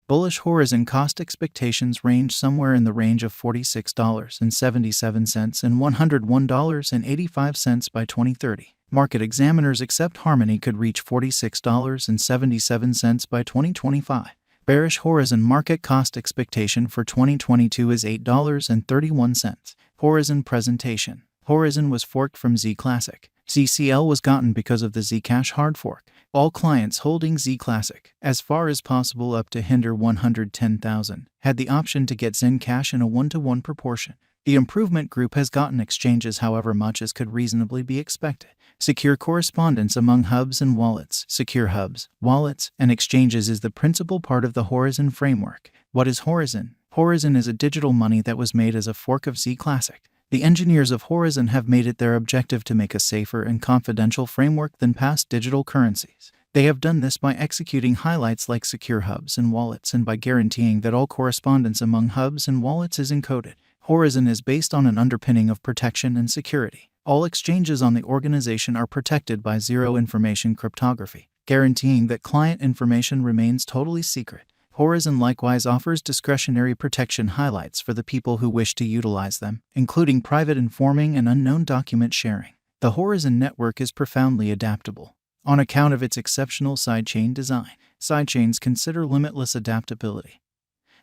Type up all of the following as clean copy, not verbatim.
Bullish Horizen cost expectations range somewhere in the range of $46.77 and $101.85 by 2030. Market examiners accept Harmony could reach $46.77 by 2025. Bearish Horizen market cost expectation for 2022 is $8.31. Horizen presentation. Horizen was forked from Z Classic. ZCL was gotten because of the Zcash hard fork. All clients holding Z Classic, as far as possible up to Hinder 110,000, had the option to get Zencash in a 1-to-1 proportion. The improvement group has gotten exchanges however much as could reasonably be expected. Secure correspondence among hubs and wallets. Secure hubs, wallets, and exchanges is the principal part of the Horizen framework. What is Horizen? Horizen is a digital money that was made as a fork of Z Classic. The engineers of Horizen have made it their objective to make a safer and confidential framework than past digital currencies. They have done this by executing highlights like secure hubs and wallets and by guaranteeing that all correspondence among hubs and wallets is encoded. Horizen is based on an underpinning of protection and security. All exchanges on the organization are protected by zero-information cryptography, guaranteeing that client information remains totally secret. Horizen likewise offers discretionary protection highlights for the people who wish to utilize them, including private informing and unknown document sharing. The Horizen network is profoundly adaptable. On account of its exceptional sidechain design, sidechains consider limitless adaptability,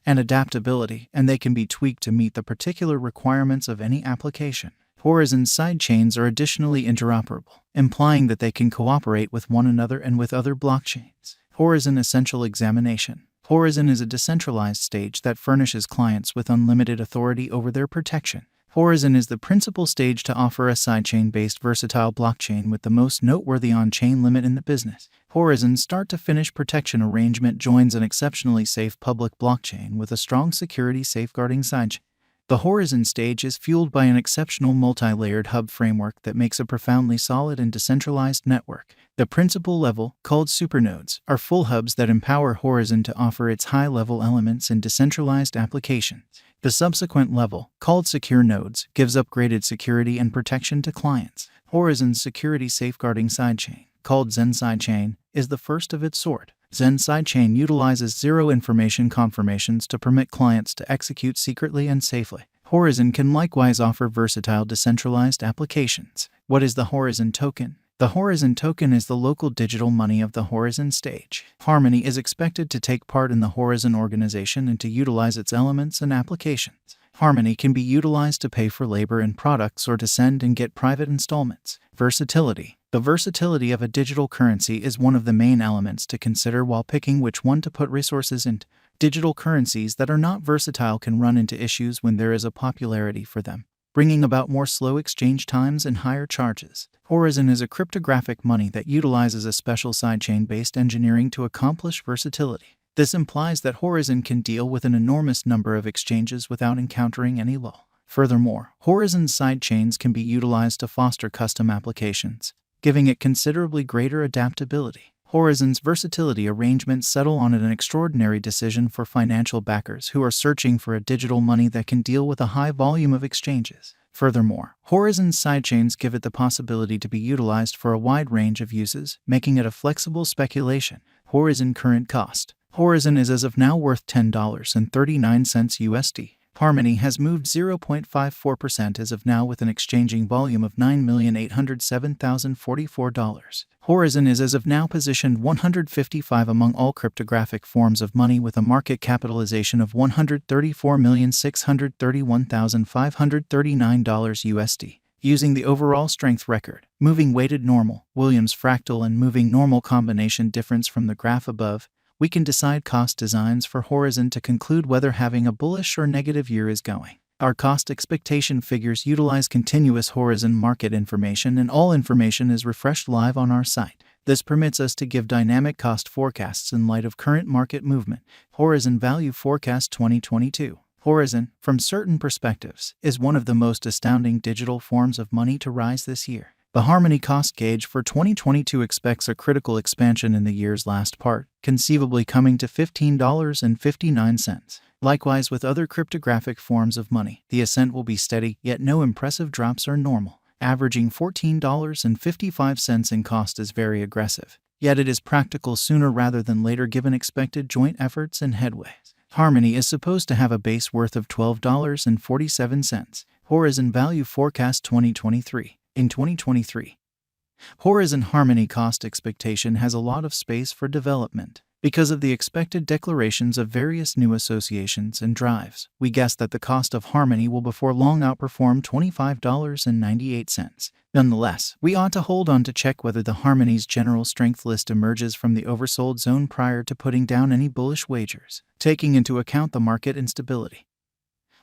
and they can be tweaked to meet the particular requirements of any application. Horizen sidechains are additionally interoperable, implying that they can cooperate with one another and with other blockchains. Horizen Essential Examination. Horizen is a decentralized stage that furnishes clients with unlimited authority over their protection. Horizen is the principal stage to offer a sidechain-based versatile blockchain with the most noteworthy on-chain limit in the business. Horizen's start-to-finish protection arrangement joins an exceptionally safe public blockchain with a strong security safeguarding sidechain. The Horizen stage is fueled by an exceptional multi-layered hub framework that makes a profoundly solid and decentralized network. The principal level, called supernodes, are full hubs that empower Horizen to offer its high-level elements in decentralized applications. The subsequent level, called secure nodes, gives upgraded security and protection to clients. Horizen's security safeguarding sidechain, called Zen sidechain, is the first of its sort. Zen sidechain utilizes zero-information confirmations to permit clients to execute secretly and safely. Horizen can likewise offer versatile decentralized applications. What is the Horizen token? The Horizen token is the local digital money of the Horizen stage. Harmony is expected to take part in the Horizen organization and to utilize its elements and applications. Harmony can be utilized to pay for labor and products or to send and get private installments. Versatility. The versatility of a digital currency is one of the main elements to consider while picking which one to put resources into. Digital currencies that are not versatile can run into issues when there is a popularity for them, bringing about more slow exchange times and higher charges. Horizen is a cryptographic money that utilizes a special sidechain-based engineering to accomplish versatility. This implies that Horizen can deal with an enormous number of exchanges without encountering any lull. Furthermore, Horizen's sidechains can be utilized to foster custom applications, giving it considerably greater adaptability. Horizen's versatility arrangements settle on an extraordinary decision for financial backers who are searching for a digital money that can deal with a high volume of exchanges. Furthermore, Horizen's sidechains give it the possibility to be utilized for a wide range of uses, making it a flexible speculation. Horizen current cost. Horizen is as of now worth $10.39 USD. Harmony has moved 0.54% as of now with an exchanging volume of $9,807,044. Horizen is as of now positioned 155 among all cryptographic forms of money with a market capitalization of $134,631,539 USD. Using the overall strength record, moving weighted normal, Williams fractal and moving normal combination difference from the graph above, we can decide cost designs for Horizen to conclude whether having a bullish or negative year is going. Our cost expectation figures utilize continuous Horizen market information, and all information is refreshed live on our site. This permits us to give dynamic cost forecasts in light of current market movement. Horizen Value Forecast 2022. Horizen, from certain perspectives, is one of the most astounding digital forms of money to rise this year. The Harmony cost gauge for 2022 expects a critical expansion in the year's last part, conceivably coming to $15.59. Likewise with other cryptographic forms of money, the ascent will be steady, yet no impressive drops are normal. Averaging $14.55 in cost is very aggressive. yet it is practical sooner rather than later given expected joint efforts and headways. Harmony is supposed to have a base worth of $12.47. Horizen Value Forecast 2023. In 2023, Horizen Harmony cost expectation has a lot of space for development. Because of the expected declarations of various new associations and drives, we guess that the cost of Harmony will before long outperform $25.98. Nonetheless, we ought to hold on to check whether the Harmony's general strength list emerges from the oversold zone prior to putting down any bullish wagers, taking into account the market instability.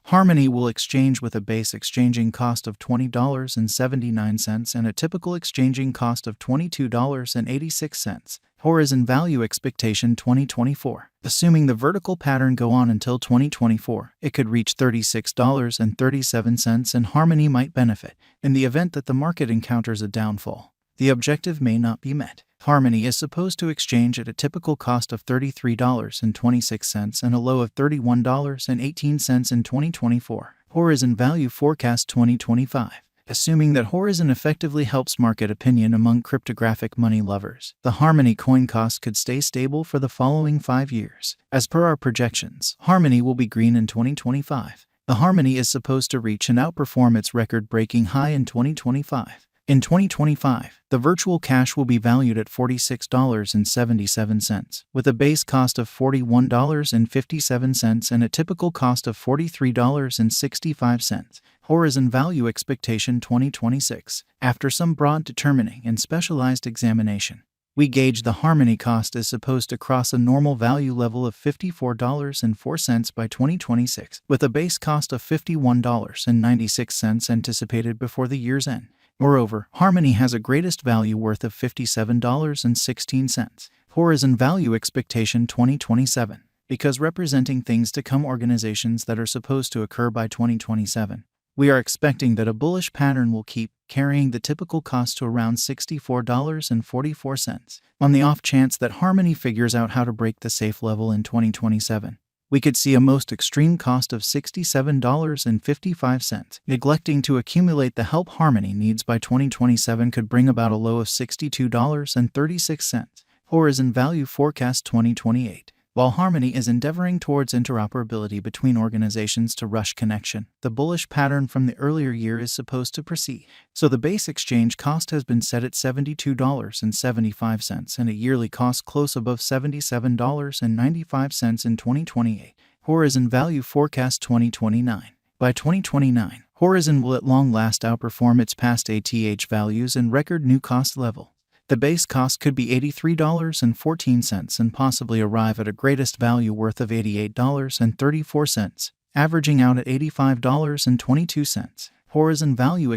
Harmony will exchange with a base exchanging cost of $20.79 and a typical exchanging cost of $22.86. Horizen Value Expectation 2024. Assuming the vertical pattern go on until 2024, it could reach $36.37 and Harmony might benefit. In the event that the market encounters a downfall, the objective may not be met. Harmony is supposed to exchange at a typical cost of $33.26 and a low of $31.18 in 2024. Horizen Value Forecast 2025. Assuming that Horizen effectively helps market opinion among cryptographic money lovers, the Harmony coin cost could stay stable for the following 5 years. As per our projections, Harmony will be green in 2025. The Harmony is supposed to reach and outperform its record-breaking high in 2025. In 2025, the virtual cash will be valued at $46.77, with a base cost of $41.57 and a typical cost of $43.65. Horizen Value Expectation 2026. After some broad determining and specialized examination, we gauge the Harmony cost is supposed to cross a normal value level of $54.04 by 2026, with a base cost of $51.96 anticipated before the year's end. Moreover, Harmony has a greatest value worth of $57.16. Horizen Value Expectation 2027. Because representing things to come organizations that are supposed to occur by 2027, we are expecting that a bullish pattern will keep carrying the typical cost to around $64.44. On the off chance that Harmony figures out how to break the safe level in 2027, we could see a most extreme cost of $67.55. Neglecting to accumulate the help Harmony needs by 2027 could bring about a low of $62.36. Horizen Value Forecast 2028. While Harmony is endeavoring towards interoperability between organizations to rush connection, the bullish pattern from the earlier year is supposed to proceed. So the base exchange cost has been set at $72.75 and a yearly cost close above $77.95 in 2028. Horizen Value Forecast 2029. By 2029, Horizen will at long last outperform its past ATH values and record new cost level. The base cost could be $83.14 and possibly arrive at a greatest value worth of $88.34, averaging out at $85.22. Horizen Value